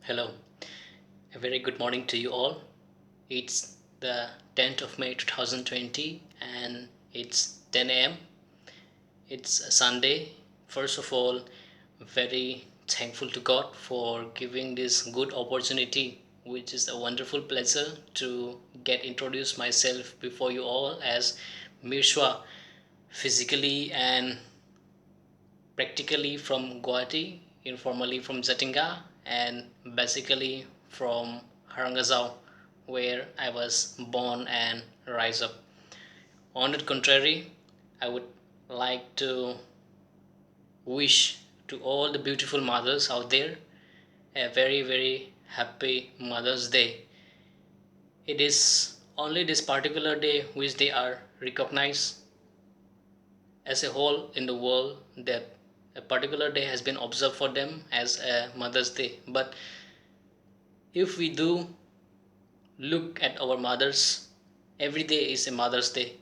Hello, a very good morning to you all. It's the 10th of May 2020 and it's 10 a.m. It's a Sunday. First of all, very thankful to God for giving this good opportunity, which is a wonderful pleasure to get introduced myself before you all as Mirshwa, physically and practically from Guwahati, informally from Jatinga, and basically from Harangazao, where I was born and rise up. On the contrary, I would like to wish to all the beautiful mothers out there a very, very happy Mother's Day. It is only this particular day which they are recognized as a whole in the world, that a particular day has been observed for them as a Mother's Day. But if we do look at our mothers, every day is a Mother's Day.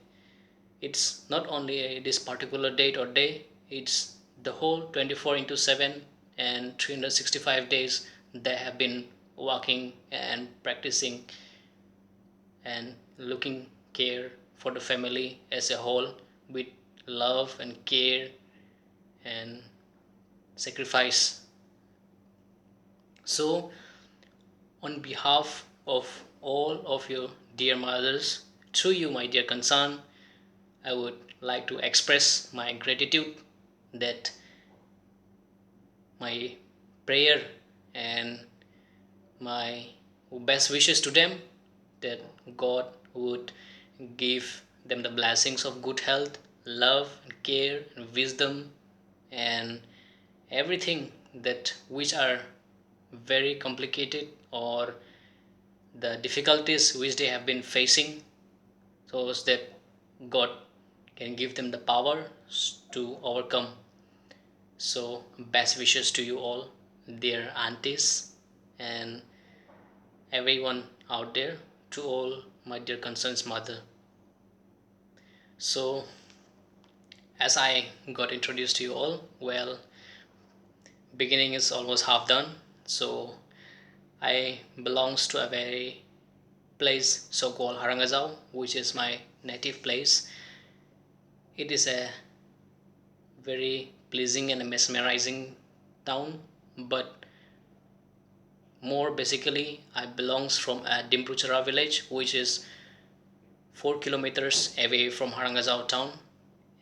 It's not only this particular date or day, it's the whole 24 into 7 and 365 days they have been working and practicing and looking care for the family as a whole with love and care and sacrifice. So, on behalf of all of your dear mothers, through you, my dear concern, I would like to express my gratitude that my prayer and my best wishes to them that God would give them the blessings of good health, love, and care, and wisdom, and everything that which are very complicated or the difficulties which they have been facing, so that God can give them the power to overcome. So best wishes to you all, dear aunties and everyone out there, to all my dear concerns mother. So as I got introduced to you all, well, beginning is almost half done. So I belongs to a very place so called Harangazao, which is my native place. It is a very pleasing and mesmerizing town, but more basically I belongs from a Dimpruchara village, which is 4 kilometers away from Harangazao town,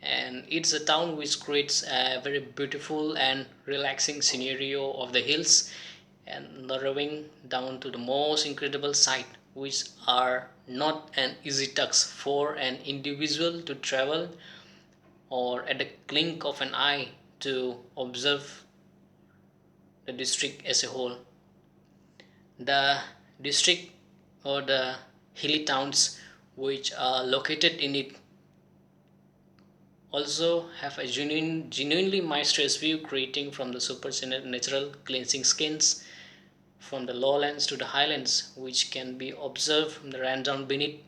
and it's a town which creates a very beautiful and relaxing scenario of the hills and narrowing down to the most incredible sight, which are not an easy task for an individual to travel or at the clink of an eye to observe the district as a whole. The district or the hilly towns which are located in it also have a genuinely majestuous view, creating from the supernatural cleansing skins from the lowlands to the highlands, which can be observed from the rundown beneath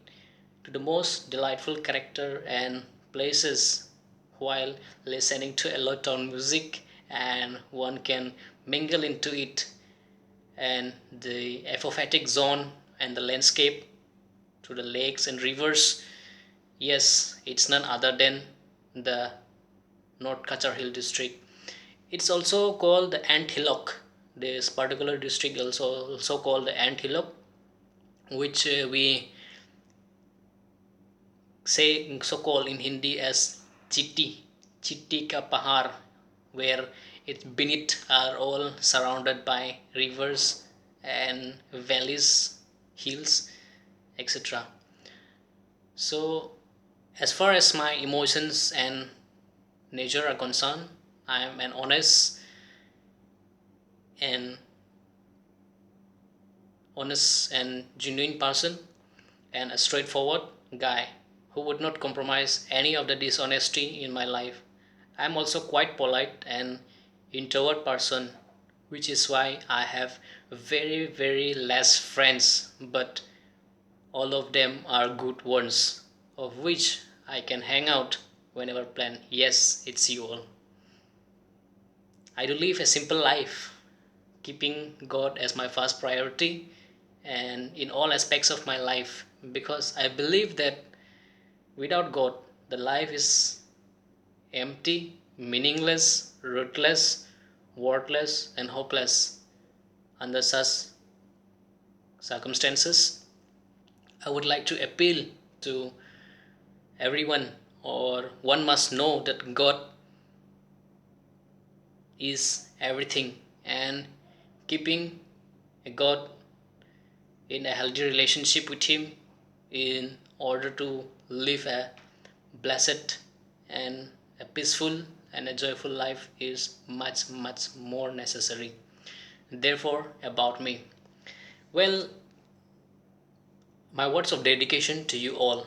to the most delightful character and places while listening to a lot of music, and one can mingle into it and the apophatic zone and the landscape to the lakes and rivers. Yes, it's none other than the North Kachar Hill district. It's also called the Ant Hillock. This particular district also called the Ant Hillock, which we say so called in Hindi as Chitti, Chitti ka Pahar, where it's beneath are all surrounded by rivers and valleys, hills, etc. So, as far as my emotions and nature are concerned, I am an and honest and genuine person and a straightforward guy who would not compromise any of the dishonesty in my life. I am also quite polite and introvert person, which is why I have very, very less friends, but all of them are good ones, of which I can hang out whenever planned. Yes, it's you all. I do live a simple life, keeping God as my first priority and in all aspects of my life, because I believe that without God, the life is empty, meaningless, rootless, worthless, and hopeless. Under such circumstances, I would like to appeal to everyone, or one must know that God is everything, and keeping a God in a healthy relationship with Him in order to live a blessed and a peaceful and a joyful life is much, much more necessary. Therefore, about me. Well, my words of dedication to you all.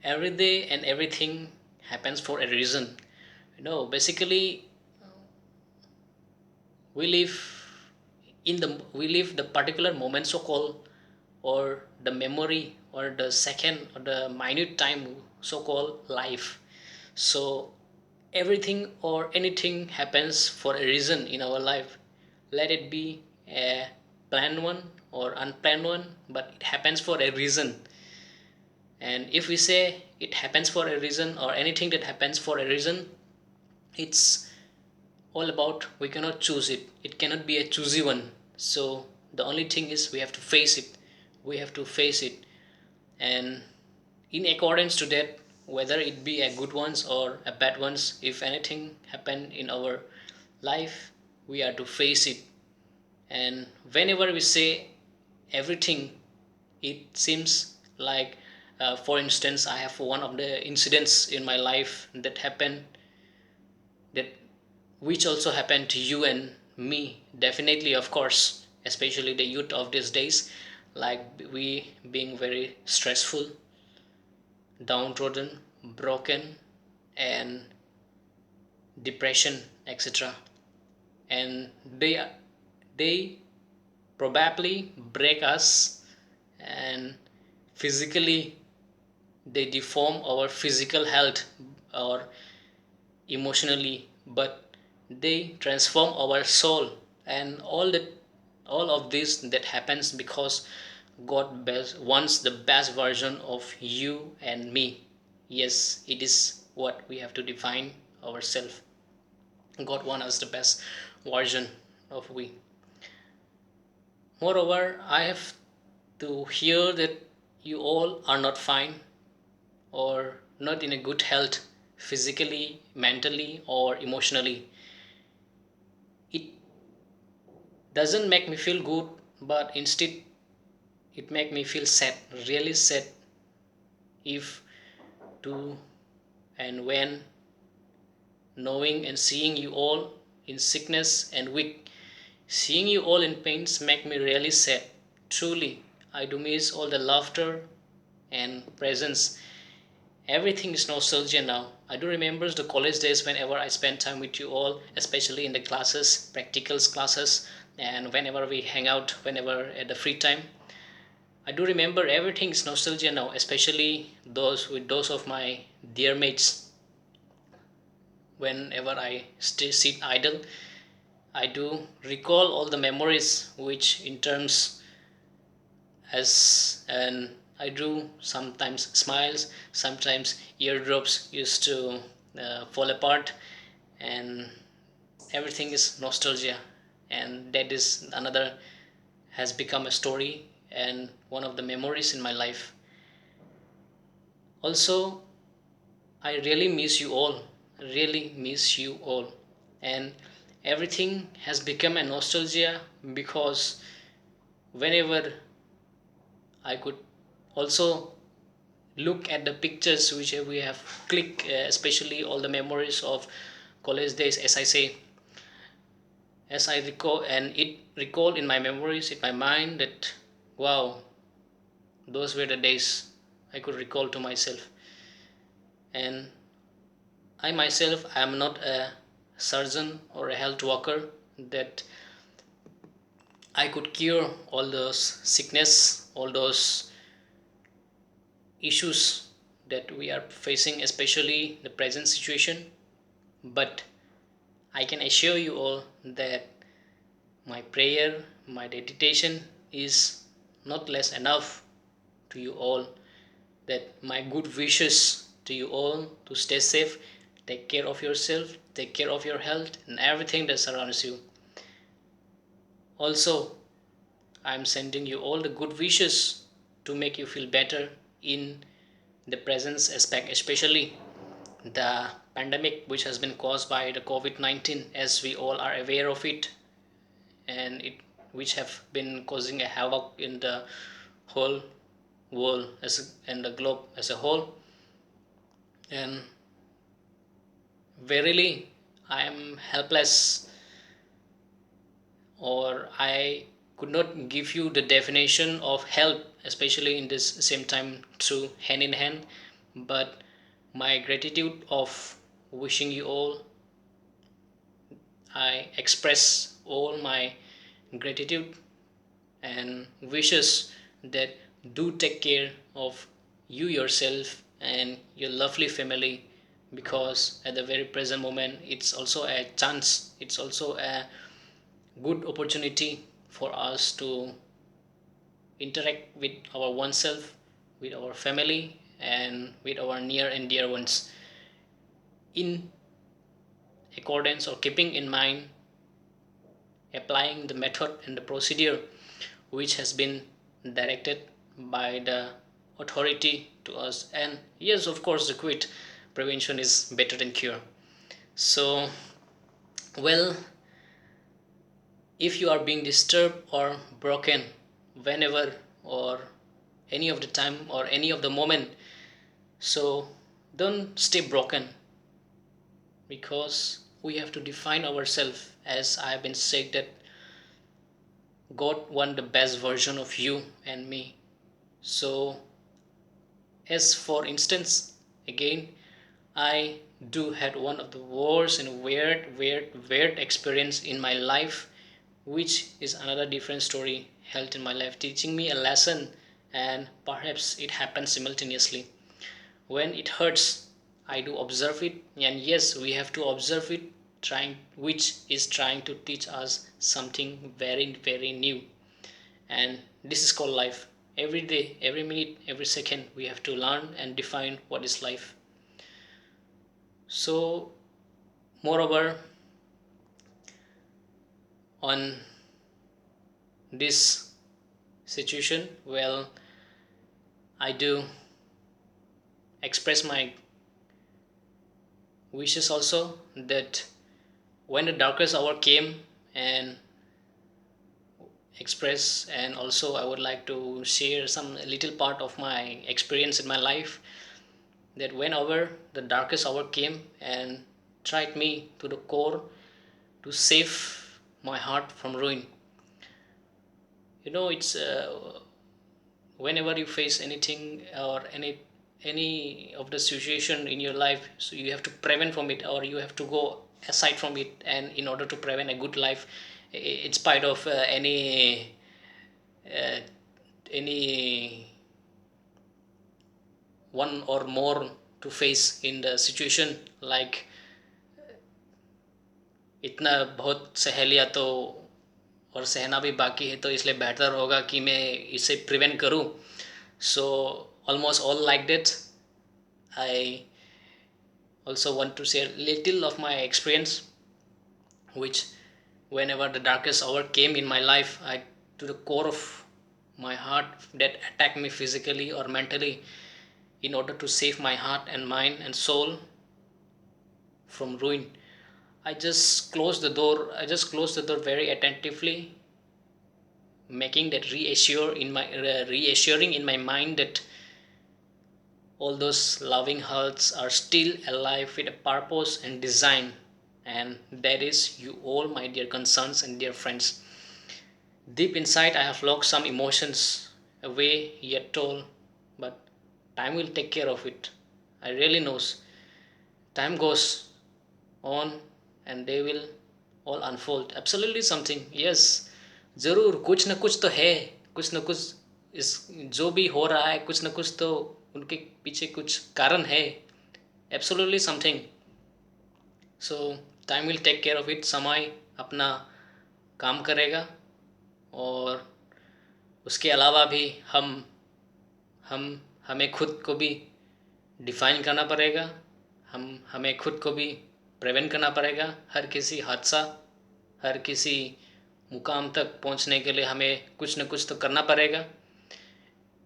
Every day and everything happens for a reason. Basically, we live we live the particular moment, so called, or the memory, or the second, or the minute time, so called life. So everything or anything happens for a reason in our life. Let it be a planned one or unplanned one, but it happens for a reason. And if we say it happens for a reason, or anything that happens for a reason, it's all about we cannot choose it. It cannot be a choosy one. So the only thing is we have to face it. We have to face it. And in accordance to that, whether it be a good ones or a bad ones, if anything happen in our life, we are to face it. And whenever we say everything, it seems like, for instance, I have one of the incidents in my life that happened, that which also happened to you and me, definitely, of course, especially the youth of these days, like we being very stressful, downtrodden, broken, and depression, etc. And they probably break us, and physically they deform our physical health, or emotionally, but they transform our soul. And all of this that happens because God wants the best version of you and me. Yes, it is what we have to define ourselves. God wants us the best version of we. Moreover, I have to hear that you all are not fine, or not in a good health, physically, mentally, or emotionally. It doesn't make me feel good, but instead it make me feel sad, really sad, if to and when knowing and seeing you all in sickness and weak. Seeing you all in pains make me really sad. Truly, I do miss all the laughter and presence. Everything is nostalgia now. I do remember the college days whenever I spent time with you all, especially in the classes, practicals classes, and whenever we hang out, whenever at the free time. I do remember everything is nostalgia now, especially those with those of my dear mates. Whenever I stay sit idle, I do recall all the memories, which in terms as, and I do sometimes smiles, sometimes eardrops used to fall apart, and everything is nostalgia. And that is another, has become a story and one of the memories in my life. Also, I really miss you all, really miss you all. And everything has become a nostalgia because whenever I could also look at the pictures which we have clicked, especially all the memories of college days, as I say, as I recall, and it recalled in my memories, in my mind, that wow, those were the days I could recall to myself. And I myself am not a surgeon or a health worker that I could cure all those sickness, all those issues that we are facing, especially the present situation. But I can assure you all that My prayer, my dedication is not less enough to you all, that my good wishes to you all to stay safe, take care of yourself, take care of your health and everything that surrounds you. Also, I'm sending you all the good wishes to make you feel better in the presence aspect, especially the pandemic which has been caused by the COVID-19, as we all are aware of it, and it which have been causing a havoc in the whole world and the globe as a whole. And verily, I am helpless, or I could not give you the definition of help, especially in this same time through hand in hand. But my gratitude of wishing you all, I express all my gratitude and wishes that do take care of you yourself and your lovely family, because at the very present moment it's also a chance, it's also a good opportunity for us to interact with our oneself, with our family and with our near and dear ones, in accordance or keeping in mind applying the method and the procedure which has been directed by the authority to us. And yes, of course, the quit prevention is better than cure. So, well, if you are being disturbed or broken whenever or any of the time or any of the moment, so don't stay broken, because we have to define ourselves, as I have been said, that God want the best version of you and me. So, as for instance, again, I do had one of the worst and weird experience in my life, which is another different story held in my life, teaching me a lesson, and perhaps it happens simultaneously. When it hurts, I do observe it, and yes, we have to observe it, trying which is trying to teach us something very new. And this is called life. Every day, every minute, every second, we have to learn and define what is life. So, moreover, on this situation, well, I do express my wishes also, that when the darkest hour came, and express, and also I would like to share some little part of my experience in my life, that whenever the darkest hour came and tried me to the core to save my heart from ruin. It's whenever you face anything or any of the situation in your life, so you have to prevent from it, or you have to go aside from it, and in order to prevent a good life, in spite of uh, any one or more to face in the situation, like इतना बहुत सह लिया तो और सहना भी बाकी है, तो इसलिए बेहतर होगा कि मैं इसे प्रिवेंट करूं. So almost all like that, I also want to share little of my experience, which whenever the darkest hour came in my life, I to the core of my heart that attacked me physically or mentally, in order to save my heart and mind and soul from ruin, I just closed the door very attentively, making that reassuring in my mind that all those loving hearts are still alive with a purpose and design, and that is you all, my dear concerns and dear friends. Deep inside, I have locked some emotions away yet told, but time will take care of it. I really knows. Time goes on, and they will all unfold. Absolutely something. Yes, जरूर कुछ ना कुछ तो है, कुछ ना कुछ इस जो भी हो रहा है, कुछ ना कुछ तो उनके पीछे कुछ कारण है. Absolutely something. So time will take care of it. समय अपना काम करेगा। और उसके अलावा भी हम हमें खुद को भी डिफाइन करना पड़ेगा। हमें खुद को भी प्रिवेंट करना पड़ेगा। हर किसी हादसा, हर किसी मुकाम तक पहुंचने के लिए हमें कुछ न कुछ तो करना पड़ेगा।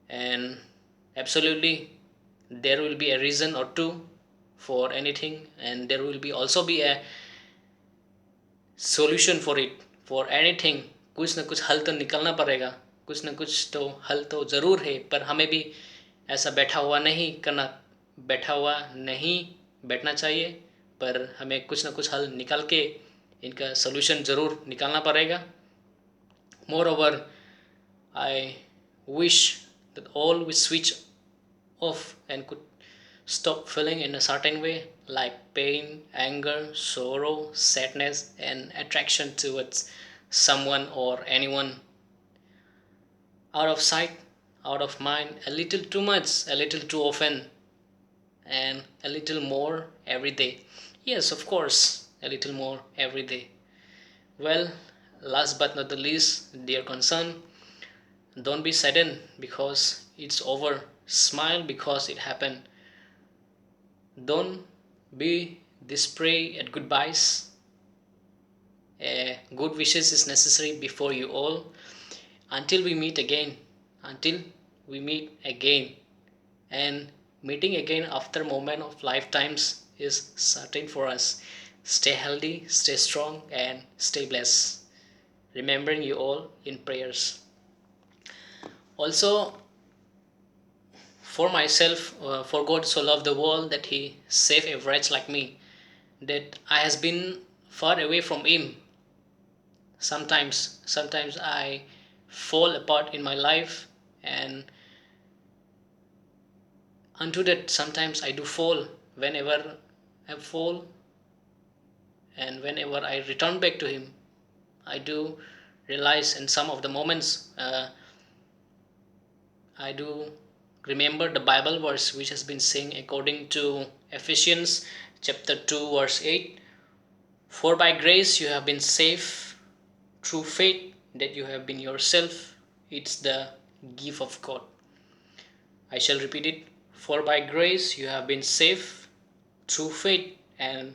And absolutely, there will be a reason or two for anything, and there will be also be a solution for it, for anything। कुछ ना कुछ हल तो निकलना पड़ेगा, कुछ ना कुछ तो हल तो ज़रूर है। पर हमें भी ऐसा बैठा हुआ नहीं बैठना चाहिए, पर हमें कुछ ना कुछ हल निकाल के इनका सोल्यूशन ज़रूर निकालना पड़ेगा। Moreover, I wish that all we switch off and could stop feeling in a certain way, like pain, anger, sorrow, sadness, and attraction towards someone or anyone. Out of sight, out of mind, a little too much, a little too often, and a little more every day. Yes, of course, a little more every day. Well, last but not the least, dear concern, don't be saddened because it's over. Smile because it happened. Don't be display at goodbyes. Good wishes is necessary before you all. Until we meet again. Until we meet again. And meeting again after a moment of lifetimes is certain for us. Stay healthy, stay strong, and stay blessed. Remembering you all in prayers. Also, for myself, for God so loved the world that He saved a wretch like me, that I has been far away from Him. Sometimes I fall apart in my life, and unto that sometimes I do fall. Whenever I fall and whenever I return back to Him, I do realize in some of the moments I do remember the Bible verse which has been saying according to Ephesians chapter 2 verse 8, for by grace you have been saved through faith, that you have been yourself. It's the gift of God. I shall repeat it. For by grace you have been saved through faith, and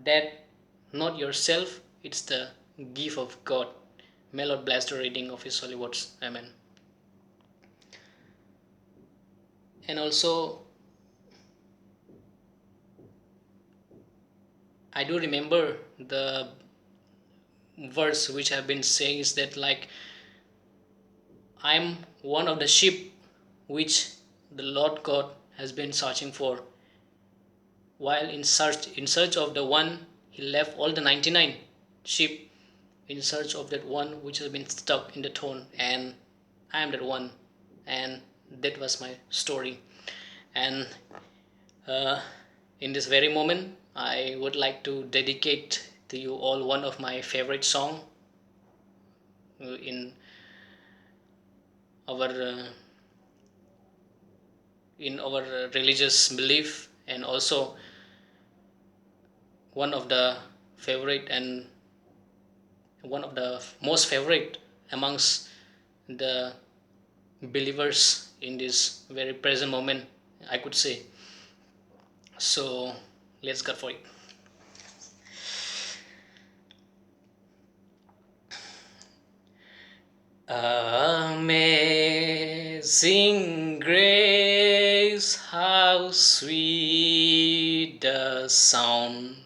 that not yourself, it's the gift of God. May Lord bless the reading of His holy words. Amen. And also, I do remember the verse which have been saying is that, like, I am one of the sheep which the Lord God has been searching for. While in search of the one, He left all the 99 sheep in search of that one which has been stuck in the thorn, and I am that one. And that was my story. And uh, in this very moment, I would like to dedicate to you all one of my favorite song in our religious belief, and also one of the favorite and one of the most favorite amongst the believers in this very present moment, I could say. So let's go for it. Amazing grace, how sweet the sound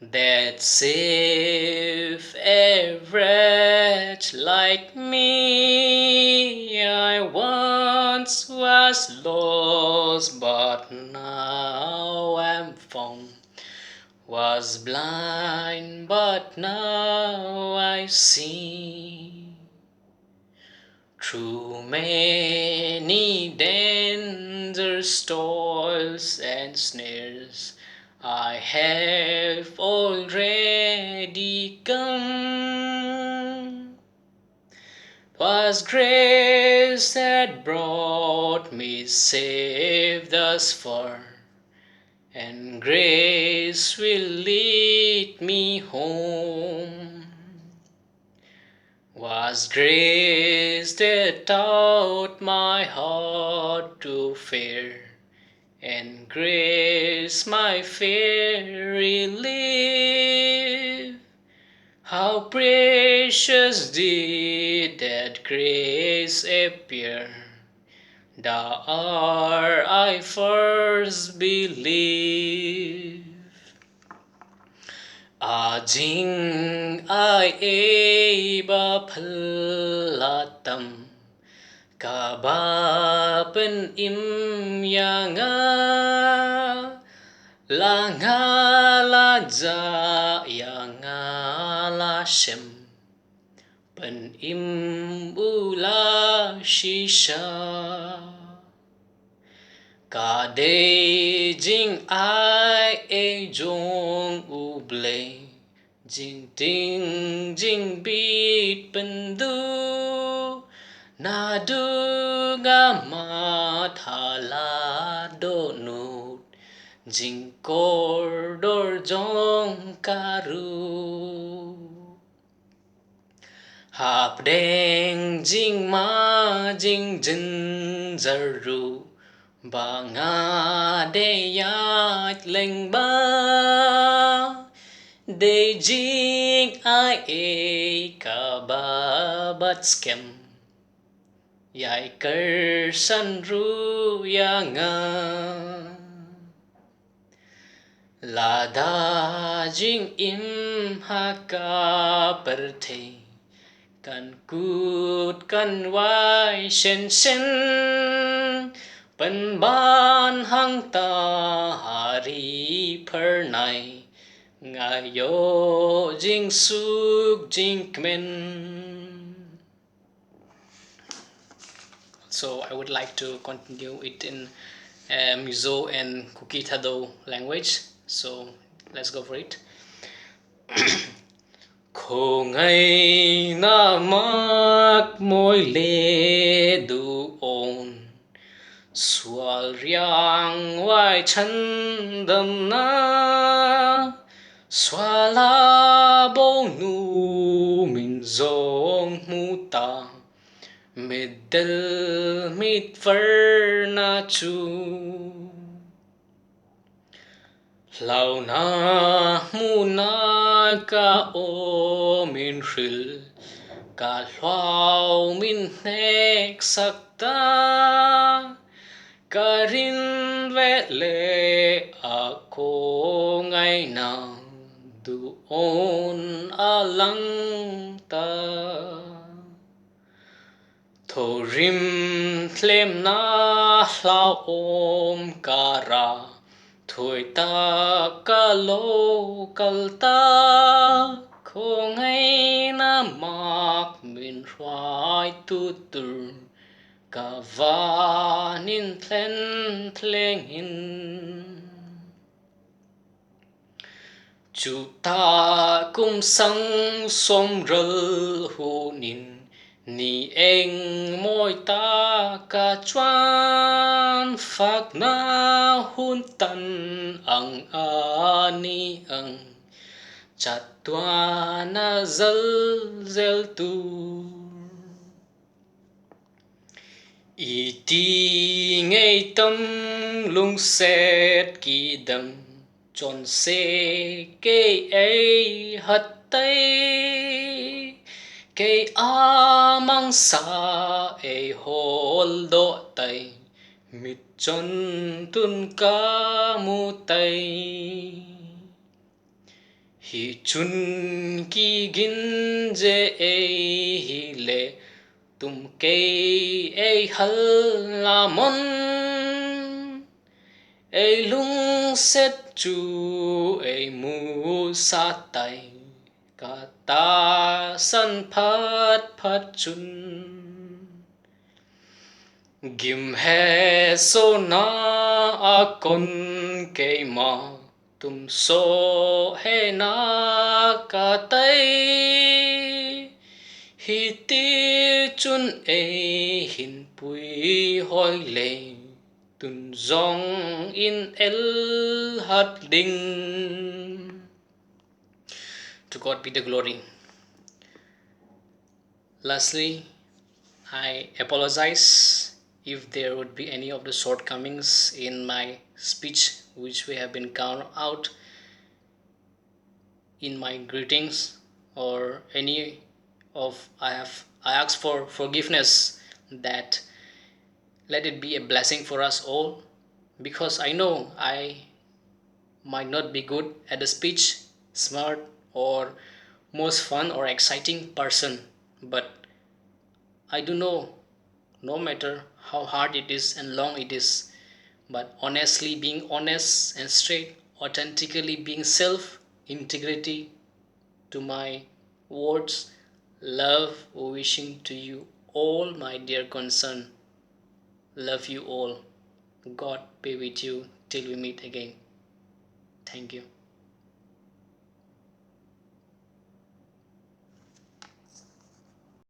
that saved a wretch like me. I once was lost, but now am found. Was blind, but now I see. Through many dangers, toils, and snares, I have already come. 'Twas grace that brought me safe thus far, and grace will lead me home. 'Twas grace that taught my heart to fear, and grace my fear relieve. How precious did that grace appear, the hour I first believed. Ajing ai e ba phalatam ka ba pen im ya nga la nga la ja ya nga la shem pen im u la shisha cả đê jing ai e jong u ble jing ting jing beat pen du na du ga ma tha la do nut jing kor dor jong karu hạp đen jing ma jing jin zaru ba nga de yat leng ba de jing ai e ka ba bat skem yai ker san ru ya nga la da jing im ha ka per the kan cút kan vai sen sen pen ban hang ta hari per nai ngài yo jing suk jing kmen. So I would like to continue it in Mizo and Kukitado language. So let's go for it. Khổ ngày na mắc môi lê du ôn Sual riang vai chân đầm na Xóa la bô nu mình dòng mu ta Mệt đel mít vơ na chu Lau na mu na ka o min khil Ka lau min nek sak ta Ka rin ve le a ko ngay nào Du on a lang ta Thô rim thlem na lau om ka ra Thôi ta ka lo kal ta Khô ngay na mak min hoai tu tur Ka va nin thlen thleng hin Chu ta kum sang som rel hu nin Ni eng môi ta ka chuan Phak na hun tan ang ani ang Chat tua na zel zel tu Y ti ngay tâm lung xét kỳ đầm Chọn xe kê ấy hất tay Kê a mang sa ấy hôn độ tay Mít chọn tun ca mu tay Hi chun ki gin je ấy hi lệ Tum cây ấy hal la mon ấy lung set chu ấy mu sa tay Ka ta san phat phat chun Gim he so na a kon cây ma Tum so he na ka tay Hi ti chun e hin pui hoi le Tun zong in el hat ding. To God be the glory. Lastly, I apologize if there would be any of the shortcomings in my speech which we have been count out in my greetings, or any of I ask for forgiveness, that let it be a blessing for us all, because I know I might not be good at the speech, smart, or most fun or exciting person, but I do know, no matter how hard it is and long it is, but honestly being honest and straight, authentically being self, integrity to my words, love, wishing to you all, my dear concern. Love you all. God be with you till we meet again. Thank you.